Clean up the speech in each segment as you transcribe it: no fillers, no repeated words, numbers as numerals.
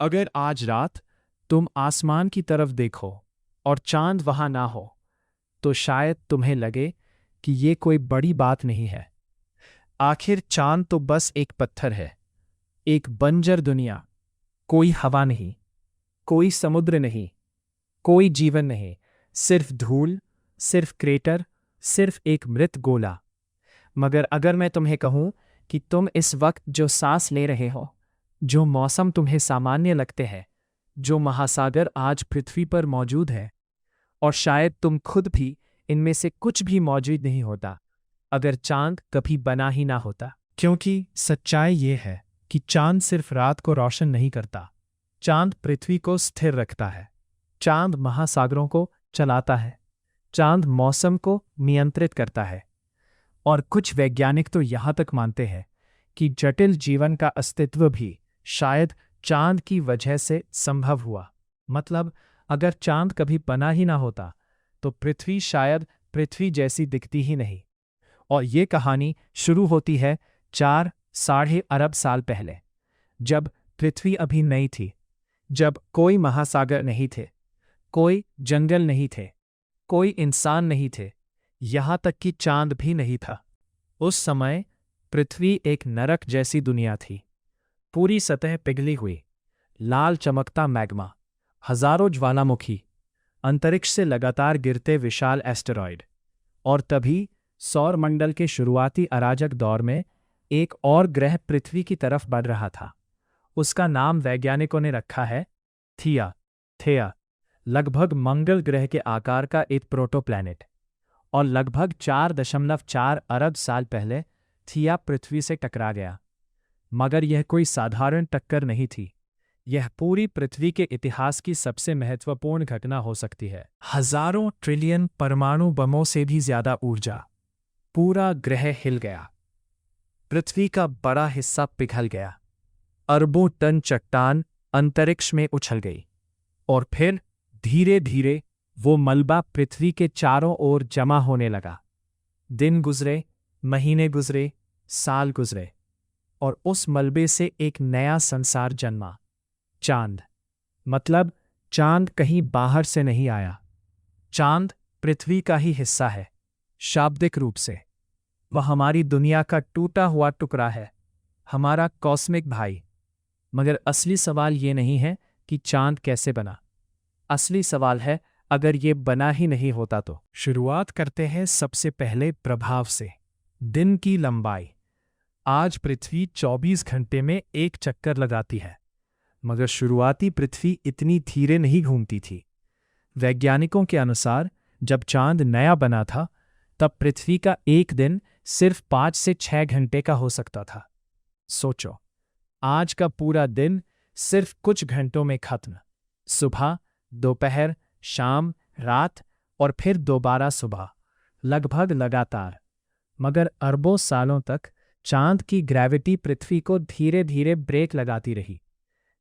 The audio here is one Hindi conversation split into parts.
अगर आज रात तुम आसमान की तरफ देखो और चांद वहां ना हो, तो शायद तुम्हें लगे कि ये कोई बड़ी बात नहीं है। आखिर चांद तो बस एक पत्थर है, एक बंजर दुनिया। कोई हवा नहीं, कोई समुद्र नहीं, कोई जीवन नहीं। सिर्फ धूल, सिर्फ क्रेटर, सिर्फ एक मृत गोला। मगर अगर मैं तुम्हें कहूं कि तुम इस वक्त जो सांस ले रहे हो, जो मौसम तुम्हें सामान्य लगते हैं, जो महासागर आज पृथ्वी पर मौजूद है, और शायद तुम खुद भी इनमें से कुछ भी मौजूद नहीं होता अगर चांद कभी बना ही ना होता। क्योंकि सच्चाई ये है कि चांद सिर्फ रात को रोशन नहीं करता, चांद पृथ्वी को स्थिर रखता है। चांद महासागरों को चलाता है, चांद मौसम को नियंत्रित करता है। और कुछ वैज्ञानिक तो यहां तक मानते हैं कि जटिल जीवन का अस्तित्व भी शायद चांद की वजह से संभव हुआ। मतलब, अगर चांद कभी बना ही ना होता तो पृथ्वी शायद पृथ्वी जैसी दिखती ही नहीं। और ये कहानी शुरू होती है 4 साढ़े अरब साल पहले, जब पृथ्वी अभी नई थी, जब कोई महासागर नहीं थे, कोई जंगल नहीं थे, कोई इंसान नहीं थे, यहां तक कि चांद भी नहीं था। उस समय पृथ्वी एक नरक जैसी दुनिया थी। पूरी सतह पिघली हुई, लाल चमकता मैग्मा, हजारों ज्वालामुखी, अंतरिक्ष से लगातार गिरते विशाल एस्टेरॉयड। और तभी सौरमंडल के शुरुआती अराजक दौर में एक और ग्रह पृथ्वी की तरफ बढ़ रहा था। उसका नाम वैज्ञानिकों ने रखा है थिया, लगभग मंगल ग्रह के आकार का एक प्रोटोप्लैनेट। और लगभग 4.4 अरब साल पहले थिया पृथ्वी से टकरा गया। मगर यह कोई साधारण टक्कर नहीं थी, यह पूरी पृथ्वी के इतिहास की सबसे महत्वपूर्ण घटना हो सकती है। हजारों ट्रिलियन परमाणु बमों से भी ज्यादा ऊर्जा। पूरा ग्रह हिल गया, पृथ्वी का बड़ा हिस्सा पिघल गया, अरबों टन चट्टान अंतरिक्ष में उछल गई। और फिर धीरे धीरे वो मलबा पृथ्वी के चारों ओर जमा होने लगा। दिन गुजरे, महीने गुजरे, साल गुजरे, और उस मलबे से एक नया संसार जन्मा, चांद। मतलब, चांद कहीं बाहर से नहीं आया, चांद पृथ्वी का ही हिस्सा है। शाब्दिक रूप से वह हमारी दुनिया का टूटा हुआ टुकड़ा है, हमारा कॉस्मिक भाई। मगर असली सवाल ये नहीं है कि चांद कैसे बना। असली सवाल है, अगर ये बना ही नहीं होता तो। शुरुआत करते हैं सबसे पहले प्रभाव से। दिन की लंबाई। आज पृथ्वी 24 घंटे में एक चक्कर लगाती है, मगर शुरुआती पृथ्वी इतनी धीरे नहीं घूमती थी। वैज्ञानिकों के अनुसार जब चांद नया बना था, तब पृथ्वी का एक दिन सिर्फ 5 से 6 घंटे का हो सकता था। सोचो, आज का पूरा दिन सिर्फ कुछ घंटों में खत्म। सुबह, दोपहर, शाम, रात, और फिर दोबारा सुबह, लगभग लगातार। मगर अरबों सालों तक चांद की ग्रेविटी पृथ्वी को धीरे धीरे ब्रेक लगाती रही,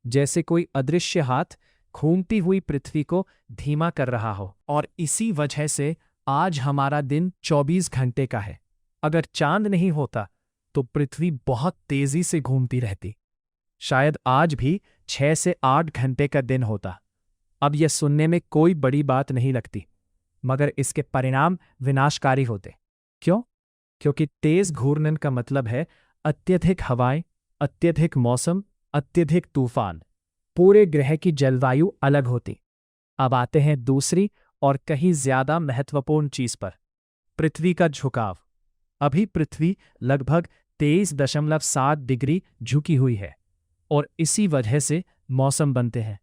जैसे कोई अदृश्य हाथ घूमती हुई पृथ्वी को धीमा कर रहा हो। और इसी वजह से आज हमारा दिन 24 घंटे का है। अगर चांद नहीं होता तो पृथ्वी बहुत तेजी से घूमती रहती। शायद आज भी 6 से 8 घंटे का दिन होता। अब यह सुनने में कोई बड़ी बात नहीं लगती, मगर इसके परिणाम विनाशकारी होते। क्यों? क्योंकि तेज घूर्णन का मतलब है अत्यधिक हवाएं, अत्यधिक मौसम, अत्यधिक तूफान। पूरे ग्रह की जलवायु अलग होती। अब आते हैं दूसरी और कहीं ज्यादा महत्वपूर्ण चीज पर, पृथ्वी का झुकाव। अभी पृथ्वी लगभग 23.7 डिग्री झुकी हुई है, और इसी वजह से मौसम बनते हैं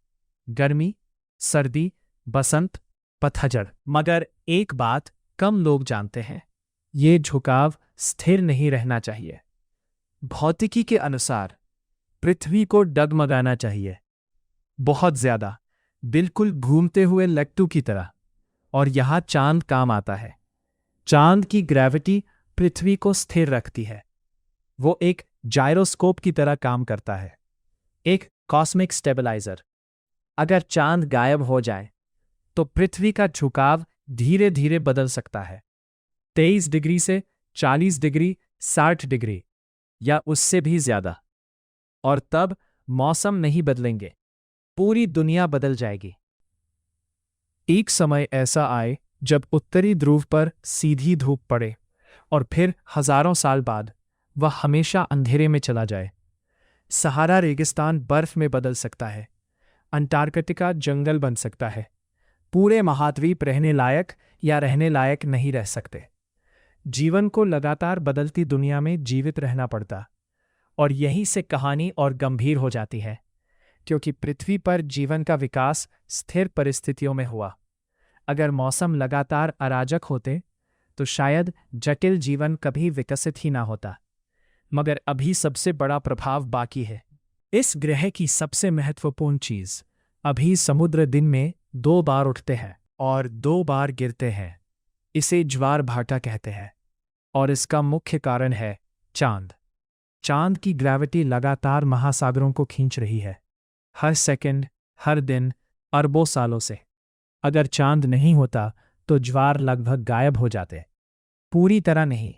गर्मी, सर्दी, बसंत, पतझड़। मगर एक बात कम लोग जानते हैं, ये झुकाव स्थिर नहीं रहना चाहिए। भौतिकी के अनुसार पृथ्वी को डगमगाना चाहिए, बहुत ज्यादा, बिल्कुल घूमते हुए लट्टू की तरह। और यहां चांद काम आता है। चांद की ग्रेविटी पृथ्वी को स्थिर रखती है। वो एक जायरोस्कोप की तरह काम करता है, एक कॉस्मिक स्टेबलाइजर। अगर चांद गायब हो जाए तो पृथ्वी का झुकाव धीरे धीरे बदल सकता है, 23 डिग्री से 40 डिग्री, 60 डिग्री, या उससे भी ज्यादा। और तब मौसम नहीं बदलेंगे, पूरी दुनिया बदल जाएगी। एक समय ऐसा आए जब उत्तरी ध्रुव पर सीधी धूप पड़े और फिर हजारों साल बाद वह हमेशा अंधेरे में चला जाए। सहारा रेगिस्तान बर्फ में बदल सकता है, अंटार्कटिका जंगल बन सकता है, पूरे महाद्वीप रहने लायक या रहने लायक नहीं रह सकते। जीवन को लगातार बदलती दुनिया में जीवित रहना पड़ता, और यहीं से कहानी और गंभीर हो जाती है, क्योंकि पृथ्वी पर जीवन का विकास स्थिर परिस्थितियों में हुआ। अगर मौसम लगातार अराजक होते तो शायद जटिल जीवन कभी विकसित ही ना होता। मगर अभी सबसे बड़ा प्रभाव बाकी है। इस ग्रह की सबसे महत्वपूर्ण चीज, अभी समुद्र दिन में 2 बार उठते हैं और 2 बार गिरते हैं। इसे ज्वार भाटा कहते हैं, और इसका मुख्य कारण है चांद। चांद की ग्रेविटी लगातार महासागरों को खींच रही है, हर सेकंड, हर दिन, अरबों सालों से। अगर चांद नहीं होता तो ज्वार लगभग गायब हो जाते। पूरी तरह नहीं,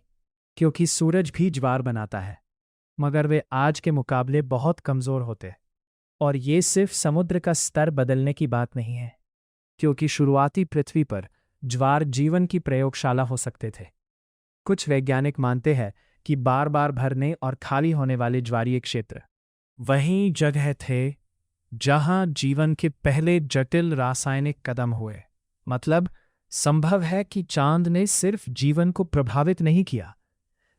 क्योंकि सूरज भी ज्वार बनाता है, मगर वे आज के मुकाबले बहुत कमज़ोर होते। और ये सिर्फ समुद्र का स्तर बदलने की बात नहीं है, क्योंकि शुरुआती पृथ्वी पर ज्वार जीवन की प्रयोगशाला हो सकते थे। कुछ वैज्ञानिक मानते हैं कि बार बार भरने और खाली होने वाले ज्वारीय क्षेत्र वही जगह थे जहां जीवन के पहले जटिल रासायनिक कदम हुए। मतलब, संभव है कि चांद ने सिर्फ जीवन को प्रभावित नहीं किया,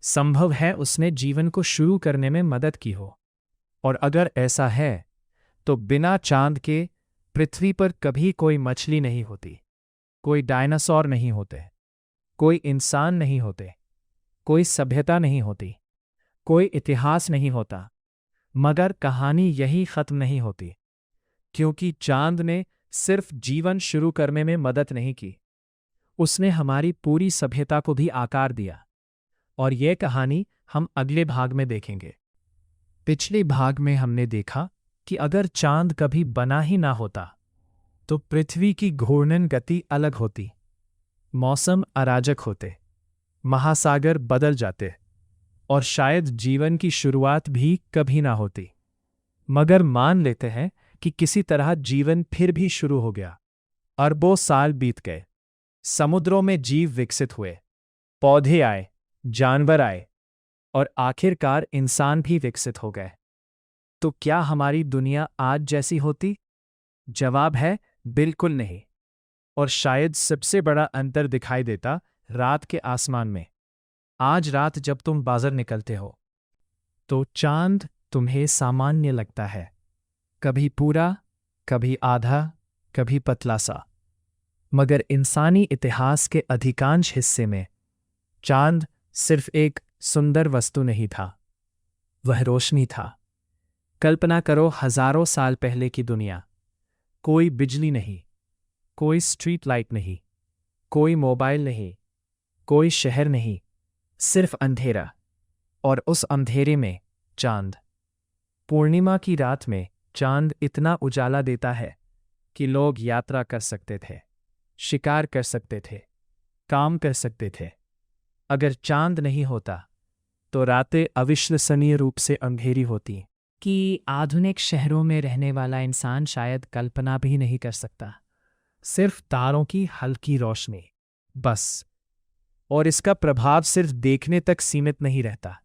संभव है उसने जीवन को शुरू करने में मदद की हो। और अगर ऐसा है तो बिना चांद के पृथ्वी पर कभी कोई मछली नहीं होती, कोई डायनासोर नहीं होते, कोई इंसान नहीं होते, कोई सभ्यता नहीं होती, कोई इतिहास नहीं होता। मगर कहानी यही खत्म नहीं होती, क्योंकि चांद ने सिर्फ जीवन शुरू करने में मदद नहीं की, उसने हमारी पूरी सभ्यता को भी आकार दिया। और यह कहानी हम अगले भाग में देखेंगे। पिछले भाग में हमने देखा कि अगर चांद कभी बना ही ना होता तो पृथ्वी की घूर्णन गति अलग होती, मौसम अराजक होते, महासागर बदल जाते, और शायद जीवन की शुरुआत भी कभी ना होती। मगर मान लेते हैं कि किसी तरह जीवन फिर भी शुरू हो गया। अरबों साल बीत गए, समुद्रों में जीव विकसित हुए, पौधे आए, जानवर आए, और आखिरकार इंसान भी विकसित हो गए। तो क्या हमारी दुनिया आज जैसी होती? जवाब है बिल्कुल नहीं। और शायद सबसे बड़ा अंतर दिखाई देता रात के आसमान में। आज रात जब तुम बाजार निकलते हो तो चांद तुम्हें सामान्य लगता है, कभी पूरा, कभी आधा, कभी पतला सा। मगर इंसानी इतिहास के अधिकांश हिस्से में चांद सिर्फ एक सुंदर वस्तु नहीं था, वह रोशनी था। कल्पना करो, हजारों साल पहले की दुनिया। कोई बिजली नहीं, कोई स्ट्रीट लाइट नहीं, कोई मोबाइल नहीं, कोई शहर नहीं, सिर्फ अंधेरा। और उस अंधेरे में चांद। पूर्णिमा की रात में चांद इतना उजाला देता है कि लोग यात्रा कर सकते थे, शिकार कर सकते थे, काम कर सकते थे। अगर चांद नहीं होता तो रातें अविश्वसनीय रूप से अंधेरी होती कि आधुनिक शहरों में रहने वाला इंसान शायद कल्पना भी नहीं कर सकता। सिर्फ तारों की हल्की रोशनी, बस। और इसका प्रभाव सिर्फ देखने तक सीमित नहीं रहता।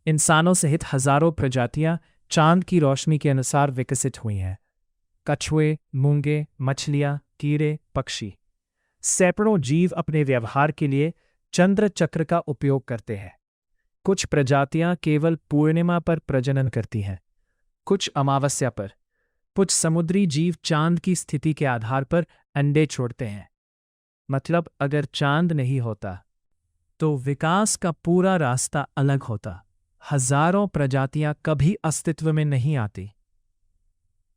इंसानों सहित हजारों प्रजातियां चांद की रोशनी के अनुसार विकसित हुई हैं। कछुए, मूंगे, मछलियां, कीड़े, पक्षी, सैकड़ों जीव अपने व्यवहार के लिए चंद्र चक्र का उपयोग करते हैं। कुछ प्रजातियां केवल पूर्णिमा पर प्रजनन करती हैं, कुछ अमावस्या पर। कुछ समुद्री जीव चांद की स्थिति के आधार पर अंडे छोड़ते हैं। मतलब, अगर चांद नहीं होता तो विकास का पूरा रास्ता अलग होता। हजारों प्रजातियां कभी अस्तित्व में नहीं आती।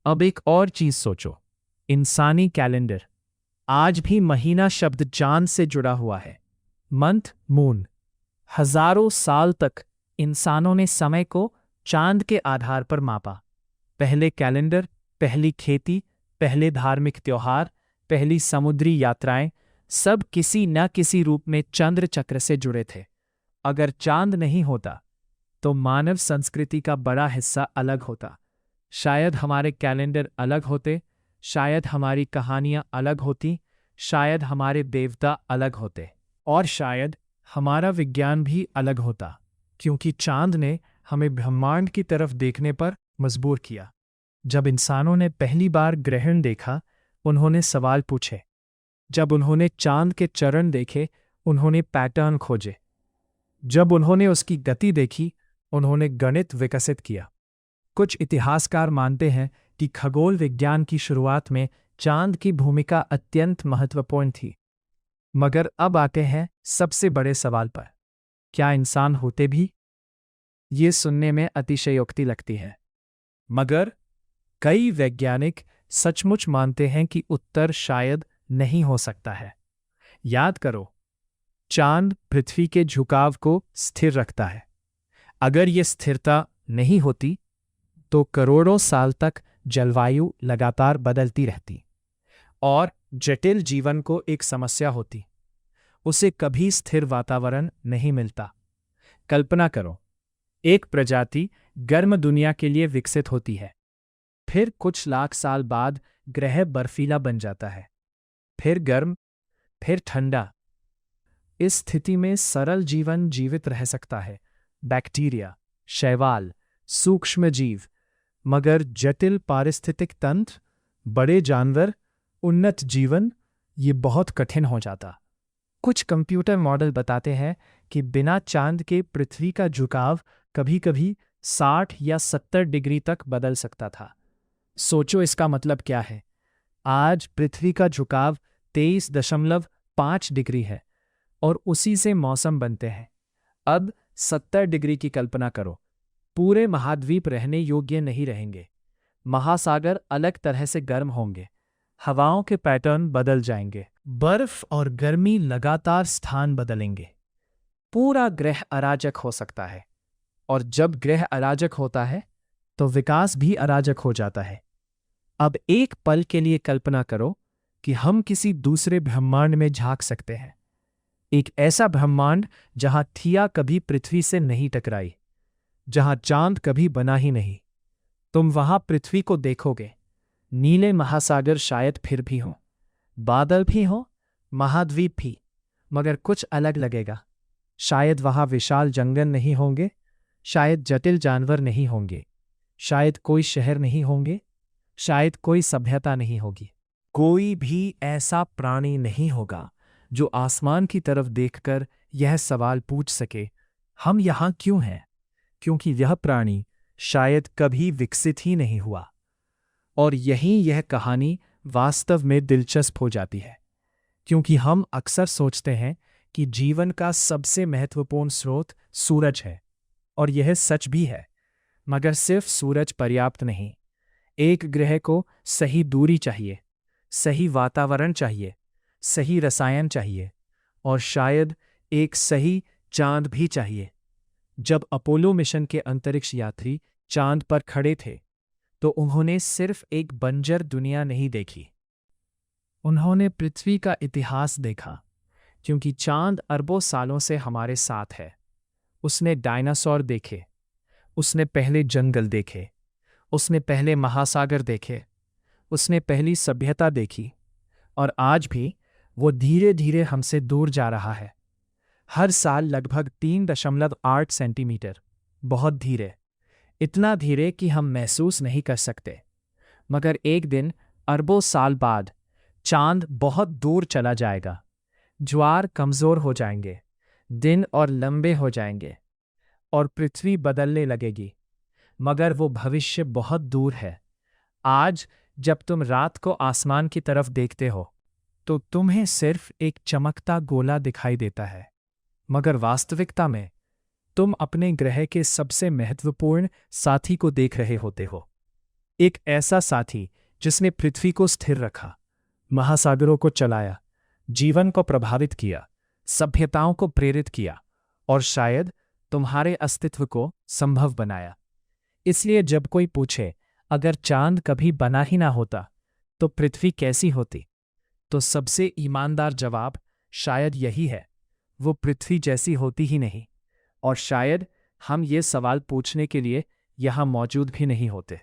अब एक और चीज सोचो, इंसानी कैलेंडर। आज भी महीना शब्द चांद से जुड़ा हुआ है। Month, moon. हजारों साल तक इंसानों ने समय को चांद के आधार पर मापा। पहले कैलेंडर, पहली खेती, पहले धार्मिक त्योहार, पहली समुद्री यात्राएं, सब किसी न किसी रूप में चंद्र चक्र से जुड़े थे। अगर चांद नहीं होता तो मानव संस्कृति का बड़ा हिस्सा अलग होता। शायद हमारे कैलेंडर अलग होते, शायद हमारी कहानियां अलग होती, शायद हमारे देवता अलग होते, और शायद हमारा विज्ञान भी अलग होता, क्योंकि चांद ने हमें ब्रह्मांड की तरफ देखने पर मजबूर किया। जब इंसानों ने पहली बार ग्रहण देखा, उन्होंने सवाल पूछे। जब उन्होंने चांद के चरण देखे, उन्होंने पैटर्न खोजे। जब उन्होंने उसकी गति देखी, उन्होंने गणित विकसित किया। कुछ इतिहासकार मानते हैं कि खगोल विज्ञान की शुरुआत में चांद की भूमिका अत्यंत महत्वपूर्ण थी। मगर अब आते हैं सबसे बड़े सवाल पर, क्या इंसान होते भी? ये सुनने में अतिशयोक्ति लगती है, मगर कई वैज्ञानिक सचमुच मानते हैं कि उत्तर शायद नहीं हो सकता है। याद करो, चांद पृथ्वी के झुकाव को स्थिर रखता है। अगर ये स्थिरता नहीं होती तो करोड़ों साल तक जलवायु लगातार बदलती रहती और जटिल जीवन को एक समस्या होती। उसे कभी स्थिर वातावरण नहीं मिलता। कल्पना करो, एक प्रजाति गर्म दुनिया के लिए विकसित होती है, फिर कुछ लाख साल बाद ग्रह बर्फीला बन जाता है, फिर गर्म, फिर ठंडा। इस स्थिति में सरल जीवन जीवित रह सकता है, बैक्टीरिया, शैवाल, सूक्ष्म जीव, मगर जटिल पारिस्थितिक तंत्र, बड़े जानवर, उन्नत जीवन, ये बहुत कठिन हो जाता। कुछ कंप्यूटर मॉडल बताते हैं कि बिना चांद के पृथ्वी का झुकाव कभी-कभी 60 या 70 डिग्री तक बदल सकता था। सोचो इसका मतलब क्या है। आज पृथ्वी का झुकाव 23.5 डिग्री है और उसी से मौसम बनते हैं। अब 70 डिग्री की कल्पना करो। पूरे महाद्वीप रहने योग्य नहीं रहेंगे। महासागर अलग तरह से गर्म होंगे, हवाओं के पैटर्न बदल जाएंगे, बर्फ और गर्मी लगातार स्थान बदलेंगे। पूरा ग्रह अराजक हो सकता है, और जब ग्रह अराजक होता है तो विकास भी अराजक हो जाता है। अब एक पल के लिए कल्पना करो कि हम किसी दूसरे ब्रह्मांड में झांक सकते हैं। एक ऐसा ब्रह्मांड जहां थिया कभी पृथ्वी से नहीं टकराई, जहां चांद कभी बना ही नहीं। तुम वहां पृथ्वी को देखोगे, नीले महासागर शायद फिर भी हों, बादल भी हों, महाद्वीप भी, मगर कुछ अलग लगेगा। शायद वहां विशाल जंगल नहीं होंगे, शायद जटिल जानवर नहीं होंगे, शायद कोई शहर नहीं होंगे, शायद कोई सभ्यता नहीं होगी। कोई भी ऐसा प्राणी नहीं होगा जो आसमान की तरफ देखकर यह सवाल पूछ सके, हम यहां क्यों हैं? क्योंकि यह प्राणी शायद कभी विकसित ही नहीं हुआ। और यहीं यह कहानी वास्तव में दिलचस्प हो जाती है, क्योंकि हम अक्सर सोचते हैं कि जीवन का सबसे महत्वपूर्ण स्रोत सूरज है, और यह सच भी है, मगर सिर्फ सूरज पर्याप्त नहीं। एक ग्रह को सही दूरी चाहिए, सही वातावरण चाहिए, सही रसायन चाहिए, और शायद एक सही चांद भी चाहिए। जब अपोलो मिशन के अंतरिक्ष यात्री चांद पर खड़े थे तो उन्होंने सिर्फ एक बंजर दुनिया नहीं देखी, उन्होंने पृथ्वी का इतिहास देखा, क्योंकि चांद अरबों सालों से हमारे साथ है। उसने डायनासोर देखे, उसने पहले जंगल देखे, उसने पहले महासागर देखे, उसने पहली सभ्यता देखी, और आज भी वो धीरे धीरे हमसे दूर जा रहा है। हर साल लगभग 3.8 सेंटीमीटर, बहुत धीरे, इतना धीरे कि हम महसूस नहीं कर सकते। मगर एक दिन अरबों साल बाद चांद बहुत दूर चला जाएगा, ज्वार कमजोर हो जाएंगे, दिन और लंबे हो जाएंगे, और पृथ्वी बदलने लगेगी। मगर वो भविष्य बहुत दूर है। आज जब तुम रात को आसमान की तरफ देखते हो तो तुम्हें सिर्फ एक चमकता गोला दिखाई देता है, मगर वास्तविकता में तुम अपने ग्रह के सबसे महत्वपूर्ण साथी को देख रहे होते हो। एक ऐसा साथी जिसने पृथ्वी को स्थिर रखा, महासागरों को चलाया, जीवन को प्रभावित किया, सभ्यताओं को प्रेरित किया, और शायद तुम्हारे अस्तित्व को संभव बनाया। इसलिए जब कोई पूछे, अगर चांद कभी बना ही ना होता तो पृथ्वी कैसी होती, तो सबसे ईमानदार जवाब शायद यही है, वो पृथ्वी जैसी होती ही नहीं, और शायद हम ये सवाल पूछने के लिए यहाँ मौजूद भी नहीं होते।